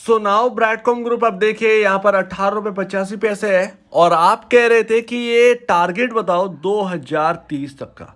So now ब्रैडकॉम group, अब देखिए यहाँ पर 18 रुपये 85 पैसे है और आप कह रहे थे कि ये टारगेट बताओ 2030 तक का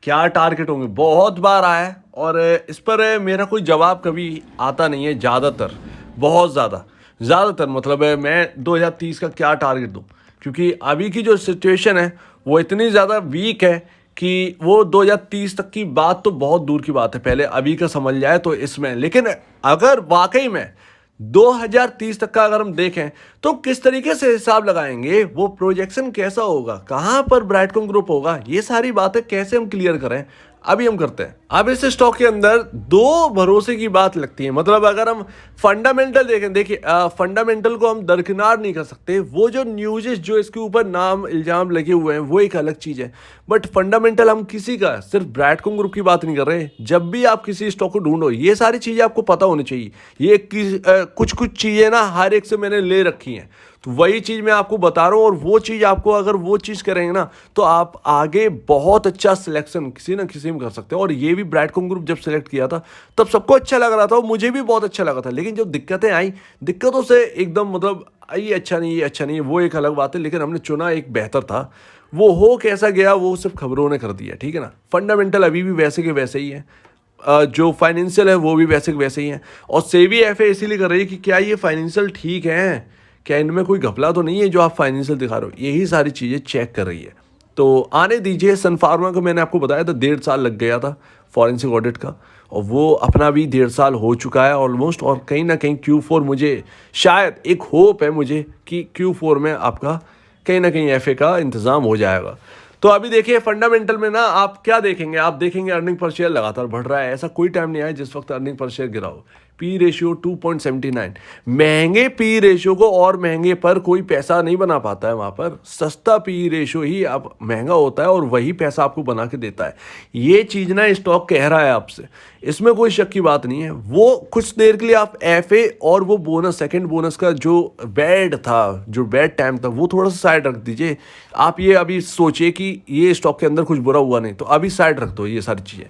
क्या टारगेट होंगे। बहुत बार आया है और इस पर मेरा कोई जवाब कभी आता नहीं है। ज़्यादातर बहुत ज़्यादातर मतलब है मैं 2030 का क्या टारगेट दूं, क्योंकि अभी की जो सिचुएशन है वो इतनी ज़्यादा वीक है कि वो 2030 तक की बात तो बहुत दूर की बात है। पहले अभी का समझ जाए तो इसमें, लेकिन अगर वाकई में 2030 तक का अगर हम देखें तो किस तरीके से हिसाब लगाएंगे, वो प्रोजेक्शन कैसा होगा, कहां पर ब्राइटकॉम ग्रुप होगा, ये सारी बातें कैसे हम क्लियर करें, अभी हम करते हैं। अब इस स्टॉक के अंदर दो भरोसे की बात लगती है। मतलब अगर हम फंडामेंटल देखें, देखिए फंडामेंटल को हम दरकिनार नहीं कर सकते। वो जो न्यूज़ जो इसके ऊपर नाम इल्जाम लगे हुए हैं वो एक अलग चीज़ है, बट फंडामेंटल हम किसी का, सिर्फ ब्रैडकॉम ग्रुप की बात नहीं कर रहे। जब भी आप किसी स्टॉक को ढूंढो ये सारी चीज़ें आपको पता होनी चाहिए। ये कुछ कुछ चीज़ें ना हर एक से मैंने ले रखी हैं, तो वही चीज़ मैं आपको बता रहा हूँ। और वो चीज़ आपको, अगर वो चीज़ करेंगे ना तो आप आगे बहुत अच्छा सिलेक्शन किसी ना किसी में कर सकते हो। और ये भी ब्रैडकॉम ग्रुप जब सेलेक्ट किया था तब सबको अच्छा लग रहा था और मुझे भी बहुत अच्छा लगा था। लेकिन जब दिक्कतें आई, दिक्कतों से एकदम मतलब ये अच्छा नहीं, ये अच्छा नहीं, वो एक अलग बात है। लेकिन हमने चुना एक बेहतर था। वो हो कैसा गया वो सिर्फ खबरों ने कर दिया, ठीक है ना। फंडामेंटल अभी भी वैसे के वैसे ही है, जो फाइनेंशियल है वो भी वैसे के वैसे ही है। और सेबी एफए इसीलिए कर रही है कि क्या ये फाइनेंशियल ठीक है, क्या इनमें कोई घपला तो नहीं है जो आप फाइनेंशियल दिखा रहे हो। यही सारी चीज़ें चेक कर रही है, तो आने दीजिए। सन फार्मा को मैंने आपको बताया था 1.5 साल लग गया था फॉरेंसिक ऑडिट का, और वो अपना भी 1.5 साल हो चुका है ऑलमोस्ट। और कहीं ना कहीं Q4 मुझे शायद एक होप है मुझे कि Q4 में आपका कहीं ना कहीं एफए का इंतज़ाम हो जाएगा। तो अभी देखिए फंडामेंटल में ना आप क्या देखेंगे, आप देखेंगे अर्निंग पर शेयर लगातार बढ़ रहा है। ऐसा कोई टाइम नहीं आया जिस वक्त अर्निंग पर शेयर गिरा हो। पी रेशियो 2.79, महंगे पी रेशियो को और महंगे पर कोई पैसा नहीं बना पाता है। वहाँ पर सस्ता पी रेशियो ही आप महंगा होता है और वही पैसा आपको बना के देता है। ये चीज़ ना स्टॉक कह रहा है आपसे, इसमें कोई शक की बात नहीं है। वो कुछ देर के लिए आप एफए और वो बोनस, सेकंड बोनस का जो बैड था, जो बैड टाइम था, वो थोड़ा सा साइड रख दीजिए। आप ये अभी सोचिए कि ये स्टॉक के अंदर कुछ बुरा हुआ नहीं, तो अभी साइड रख दो ये सारी चीज़ें।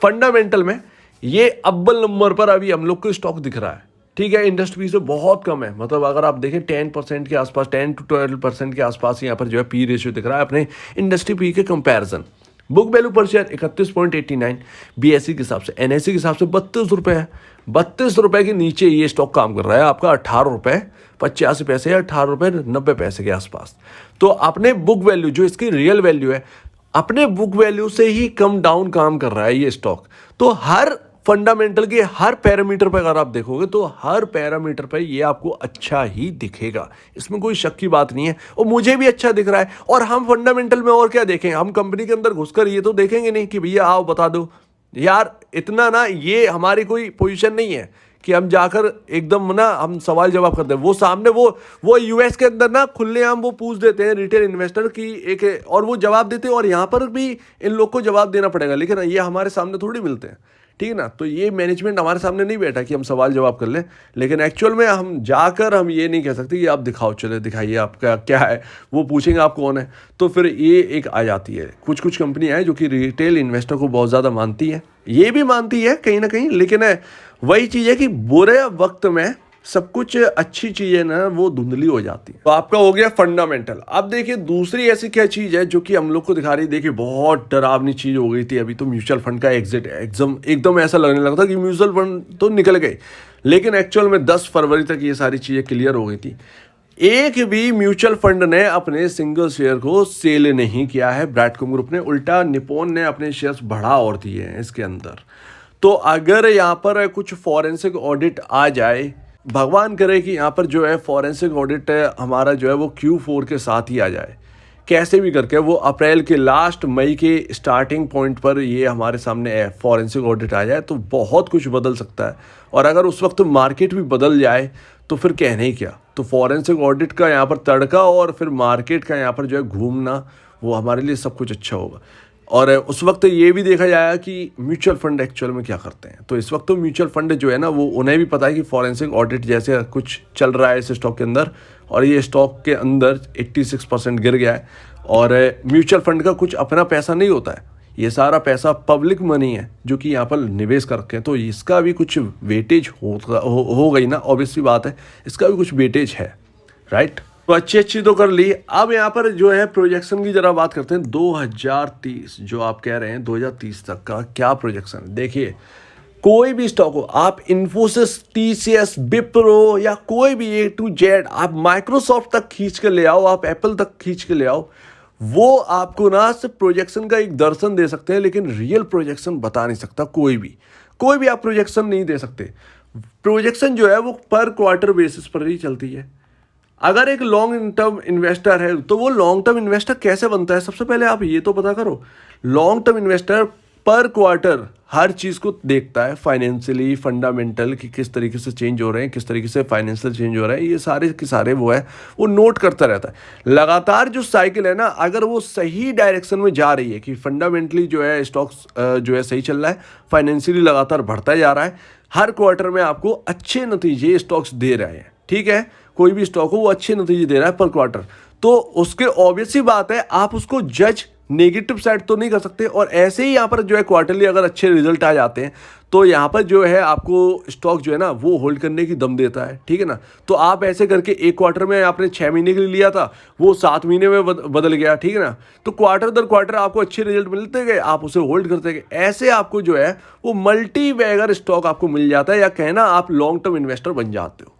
फंडामेंटल में ये अव्वल नंबर पर अभी हम लोग को स्टॉक दिख रहा है, ठीक है। इंडस्ट्री से बहुत कम है, मतलब अगर आप देखें 10% के आसपास, 10 to 12% के आसपास यहाँ पर जो है पी रेशियो दिख रहा है अपने इंडस्ट्री पी के कंपैरिजन। बुक वैल्यू पर शेयर 31.89 बीएसई के हिसाब से, एनएसई के हिसाब से 32 रुपये है। 32 रुपये के नीचे ये स्टॉक काम कर रहा है आपका 18 रुपये 85 पैसे या 18 रुपये 90 पैसे के आसपास। तो अपने बुक वैल्यू, जो इसकी रियल वैल्यू है, अपने बुक वैल्यू से ही कम डाउन काम कर रहा है ये स्टॉक। तो हर फंडामेंटल के हर पैरामीटर पर अगर आप देखोगे तो हर पैरामीटर पर ये आपको अच्छा ही दिखेगा, इसमें कोई शक की बात नहीं है। और मुझे भी अच्छा दिख रहा है। और हम फंडामेंटल में और क्या देखें, हम कंपनी के अंदर घुसकर ये तो देखेंगे नहीं कि भैया आओ बता दो यार, इतना ना ये हमारी कोई पोजीशन नहीं है कि हम जाकर एकदम ना हम सवाल जवाब करते हैं। वो सामने वो यूएस के अंदर ना खुलेआम वो पूछ देते हैं रिटेल इन्वेस्टर की एक, और वो जवाब देते हैं। और यहाँ पर भी इन लोग को जवाब देना पड़ेगा, लेकिन ये हमारे सामने थोड़ी मिलते हैं, ठीक है ना। तो ये मैनेजमेंट हमारे सामने नहीं बैठा कि हम सवाल जवाब कर लें। लेकिन एक्चुअल में हम जाकर हम ये नहीं कह सकते कि आप दिखाओ, चले दिखाइए आपका क्या है, वो पूछेंगे आप कौन है। तो फिर ये एक आ जाती है। कुछ कुछ कंपनियां हैं जो कि रिटेल इन्वेस्टर को बहुत ज़्यादा मानती हैं, ये भी मानती है कहीं ना कहीं। लेकिन वही चीज़ है कि बुरे वक्त में सब कुछ अच्छी चीज़ें ना वो धुंधली हो जाती है। तो आपका हो गया फंडामेंटल। अब देखिए दूसरी ऐसी क्या चीज़ है जो कि हम लोग को दिखा रही है। देखिए बहुत डरावनी चीज़ हो गई थी अभी तो, म्यूचुअल फंड का एग्जिट। एकदम ऐसा लगने लगा था कि म्यूचुअल फंड तो निकल गए, लेकिन एक्चुअल में 10 फरवरी तक ये सारी चीज़ें क्लियर हो गई थी। एक भी म्यूचुअल फंड ने अपने सिंगल शेयर को सेल नहीं किया है ब्रैडकॉम ग्रुप ने, उल्टा निप्पॉन ने अपने शेयर्स बढ़ा और दिए हैं इसके अंदर। तो अगर यहाँ पर कुछ फॉरेंसिक ऑडिट आ जाए, भगवान करे कि यहाँ पर जो है फॉरेंसिक ऑडिट हमारा जो है वो Q4 के साथ ही आ जाए, कैसे भी करके वो अप्रैल के लास्ट, मई के स्टार्टिंग पॉइंट पर ये हमारे सामने फॉरेंसिक ऑडिट आ जाए तो बहुत कुछ बदल सकता है। और अगर उस वक्त मार्केट भी बदल जाए तो फिर कहने ही क्या। तो फॉरेंसिक ऑडिट का यहाँ पर तड़का और फिर मार्केट का यहाँ पर जो है घूमना, वो हमारे लिए सब कुछ अच्छा होगा। और उस वक्त ये भी देखा जाएगा कि म्यूचुअल फंड एक्चुअल में क्या करते हैं। तो इस वक्त तो म्यूचुअल फंड जो है ना, वो उन्हें भी पता है कि फॉरेंसिक ऑडिट जैसे कुछ चल रहा है इस स्टॉक के अंदर, और ये स्टॉक के अंदर 86% गिर गया है। और म्यूचुअल फंड का कुछ अपना पैसा नहीं होता है, ये सारा पैसा पब्लिक मनी है जो कि यहाँ पर निवेश कर रखे हैं, तो इसका भी कुछ वेटेज हो गई ना, ऑब्वियसली बात है, इसका भी कुछ वेटेज है, राइट। तो अच्छी तो कर ली। अब यहाँ पर जो है प्रोजेक्शन की जरा बात करते हैं। 2030 जो आप कह रहे हैं 2030 तक का क्या प्रोजेक्शन है। देखिए कोई भी स्टॉक हो, आप इन्फोसिस, टीसीएस, विप्रो या कोई भी ए टू जेड, आप माइक्रोसॉफ्ट तक खींच के ले आओ, आप एप्पल तक खींच के ले आओ, वो आपको ना सिर्फ प्रोजेक्शन का एक दर्शन दे सकते हैं, लेकिन रियल प्रोजेक्शन बता नहीं सकता। कोई भी आप प्रोजेक्शन नहीं दे सकते। प्रोजेक्शन जो है वो पर क्वार्टर बेसिस पर ही चलती है। अगर एक लॉन्ग टर्म इन्वेस्टर है तो वो लॉन्ग टर्म इन्वेस्टर कैसे बनता है, सबसे पहले आप ये तो पता करो। लॉन्ग टर्म इन्वेस्टर पर क्वार्टर हर चीज़ को देखता है, फाइनेंशियली, फंडामेंटल कि किस तरीके से चेंज हो रहे हैं, किस तरीके से फाइनेंशियल चेंज हो रहे हैं, ये सारे के सारे वो है, वो नोट करता रहता है। लगातार जो साइकिल है ना, अगर वो सही डायरेक्शन में जा रही है कि फंडामेंटली जो है स्टॉक्स जो है सही चल रहा है, फाइनेंशियली लगातार बढ़ता जा रहा है, हर क्वार्टर में आपको अच्छे नतीजे स्टॉक्स दे रहे हैं, ठीक है, कोई भी स्टॉक हो वो अच्छे नतीजे दे रहा है पर क्वार्टर, तो उसके ऑब्वियस सी बात है आप उसको जज नेगेटिव साइड तो नहीं कर सकते। और ऐसे ही यहाँ पर जो है क्वार्टरली अगर अच्छे रिजल्ट आ जाते हैं तो यहाँ पर जो है आपको स्टॉक जो है ना वो होल्ड करने की दम देता है, ठीक है ना। तो आप ऐसे करके एक क्वार्टर में आपने 6 महीने के लिए लिया था, वो 7 महीने में बदल गया, ठीक है ना। तो क्वार्टर दर क्वार्टर आपको अच्छे रिजल्ट मिलते गए, आप उसे होल्ड करते गए, ऐसे आपको जो है वो मल्टी बैगर स्टॉक आपको मिल जाता है, या कहना आप लॉन्ग टर्म इन्वेस्टर बन जाते हो,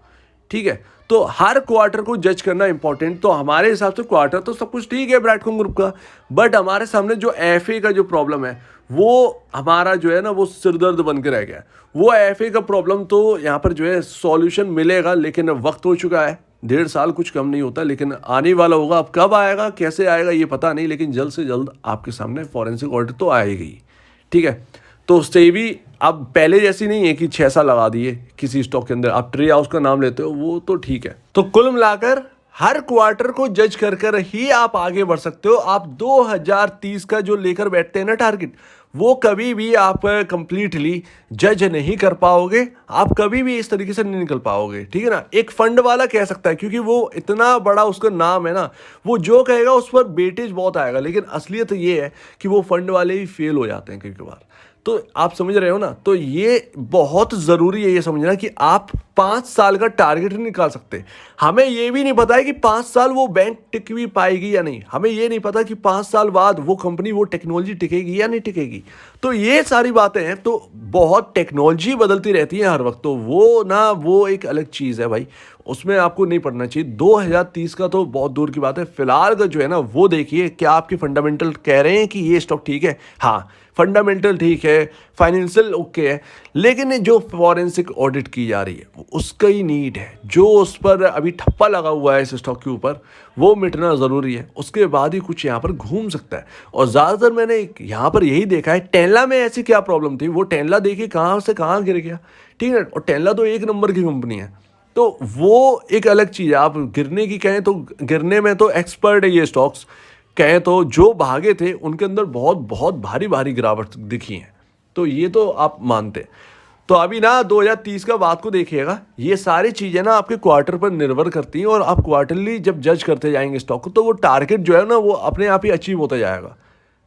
ठीक है। तो हर क्वार्टर को जज करना इंपॉर्टेंट। तो हमारे हिसाब से क्वार्टर तो सब कुछ ठीक है ब्रैडकॉम ग्रुप का, बट हमारे सामने जो एफए का जो प्रॉब्लम है वो हमारा जो है ना वो सिरदर्द बन के रह गया। वो एफए का प्रॉब्लम तो यहाँ पर जो है सॉल्यूशन मिलेगा, लेकिन वक्त हो चुका है, 1.5 साल कुछ कम नहीं होता, लेकिन आने वाला होगा। अब कब आएगा कैसे आएगा ये पता नहीं, लेकिन जल्द से जल्द आपके सामने फॉरेंसिक ऑडिट तो आएगी, ठीक है। तो उससे भी अब पहले जैसी नहीं है कि 6 साल लगा दिए किसी स्टॉक के अंदर, आप ट्री हाउस का नाम लेते हो, वो तो ठीक है। तो कुल मिलाकर हर क्वार्टर को जज कर ही आप आगे बढ़ सकते हो। आप 2030 का जो लेकर बैठते हैं ना टारगेट, वो कभी भी आप कंप्लीटली जज नहीं कर पाओगे, आप कभी भी इस तरीके से नहीं निकल पाओगे, ठीक है ना। एक फंड वाला कह सकता है क्योंकि वो इतना बड़ा उसका नाम है ना, वो जो कहेगा उस पर वेटेज बहुत आएगा, लेकिन असलियत ये है कि वो फंड वाले ही फेल हो जाते हैं कई बार। तो आप समझ रहे हो ना, तो ये बहुत ज़रूरी है ये समझना कि आप 5 साल का टारगेट नहीं निकाल सकते। हमें ये भी नहीं पता है कि 5 साल वो बैंक टिक भी पाएगी या नहीं, हमें ये नहीं पता कि 5 साल बाद वो कंपनी, वो टेक्नोलॉजी टिकेगी या नहीं टिकेगी। तो ये सारी बातें हैं, तो बहुत टेक्नोलॉजी बदलती रहती है हर वक्त, तो वो एक अलग चीज़ है भाई, उसमें आपको नहीं पढ़ना चाहिए। 2030 का तो बहुत दूर की बात है, फिलहाल का जो है ना वो देखिए, क्या आपके फंडामेंटल कह रहे हैं कि ये स्टॉक ठीक है, हाँ फंडामेंटल ठीक है, फाइनेंशियल ओके है, लेकिन जो फॉरेंसिक ऑडिट की जा रही है उसका ही नीड है, जो उस पर अभी ठप्पा लगा हुआ है इस स्टॉक के ऊपर, वो मिटना ज़रूरी है, उसके बाद ही कुछ यहाँ पर घूम सकता है। और ज़्यादातर मैंने यहाँ पर यही देखा है, टेस्ला में ऐसी क्या प्रॉब्लम थी, वो टेस्ला देखिए कहाँ से कहाँ गिर गया, ठीक है। और टेस्ला तो 1 नंबर की कंपनी है, तो वो एक अलग चीज़ है। आप गिरने की कहें तो गिरने में तो एक्सपर्ट है ये स्टॉक्स, कहें तो जो भागे थे उनके अंदर बहुत बहुत भारी भारी गिरावट दिखी है, तो ये तो आप मानते हैं। तो अभी ना 2030 का बात को देखिएगा, ये सारी चीज़ें ना आपके क्वार्टर पर निर्भर करती हैं, और आप क्वार्टरली जब जज करते जाएंगे स्टॉक को तो वो टारगेट जो है ना वो अपने आप ही अचीव होता जाएगा,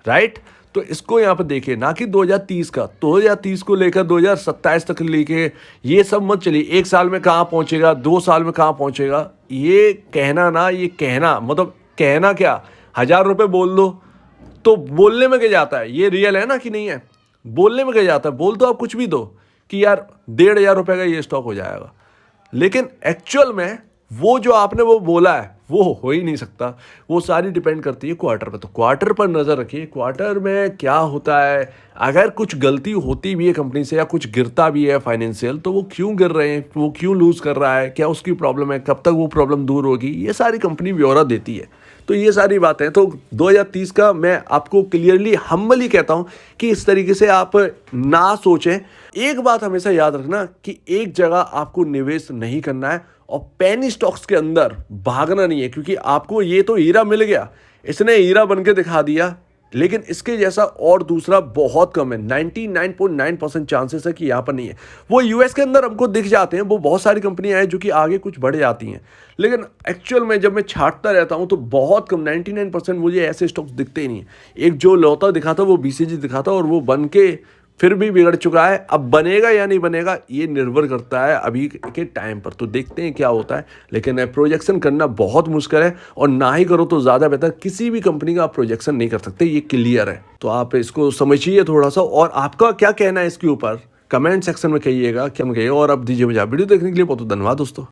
राइट। तो इसको यहाँ पर देखिए, ना कि 2030 का, 2030 को लेकर 2027 तक लेके ये सब मत चलिए, 1 साल में कहाँ पहुँचेगा, 2 साल में कहाँ पहुँचेगा, ये कहना ना, ये कहना मतलब कहना क्या, 1000 रुपये बोल दो तो बोलने में क्या जाता है, ये रियल है ना कि नहीं है, बोलने में क्या जाता है, बोल दो आप कुछ भी दो कि यार 1500 रुपये का ये स्टॉक हो जाएगा, लेकिन एक्चुअल में वो जो आपने वो बोला है वो हो ही नहीं सकता। वो सारी डिपेंड करती है क्वार्टर पर। तो क्वार्टर पर नज़र रखिए, क्वार्टर में क्या होता है, अगर कुछ गलती होती भी है कंपनी से या कुछ गिरता भी है फाइनेंशियल, तो वो क्यों गिर रहे हैं, वो क्यों लूज़ कर रहा है, क्या उसकी प्रॉब्लम है, कब तक वो प्रॉब्लम दूर होगी, ये सारी कंपनी ब्यौरा देती है। तो ये सारी बातें, तो 2030 का मैं आपको क्लियरली हम्बली कहता हूँ कि इस तरीके से आप ना सोचें। एक बात हमेशा याद रखना कि एक जगह आपको निवेश नहीं करना है और पेनी स्टॉक्स के अंदर भागना नहीं है, क्योंकि आपको ये तो हीरा मिल गया, इसने हीरा बन के दिखा दिया, लेकिन इसके जैसा और दूसरा बहुत कम है। 99.9% चांसेस है कि यहाँ पर नहीं है। वो यूएस के अंदर हमको दिख जाते हैं, वो बहुत सारी कंपनियां हैं जो कि आगे कुछ बढ़ जाती हैं, लेकिन एक्चुअल में जब मैं छांटता रहता हूँ तो बहुत कम 99% मुझे ऐसे स्टॉक्स दिखते ही नहीं है। एक जो लौता दिखा था वो बीसीजी दिखा था, और वो बन के फिर भी बिगड़ चुका है। अब बनेगा या नहीं बनेगा ये निर्भर करता है अभी के टाइम पर, तो देखते हैं क्या होता है। लेकिन प्रोजेक्शन करना बहुत मुश्किल है, और ना ही करो तो ज़्यादा बेहतर। किसी भी कंपनी का आप प्रोजेक्शन नहीं कर सकते, ये क्लियर है। तो आप इसको समझिए थोड़ा सा, और आपका क्या कहना है इसके ऊपर कमेंट सेक्शन में कहिएगा, क्या कहिएगा। और अब दीजिए मुझे वीडियो देखने के लिए बहुत धन्यवाद दोस्तों।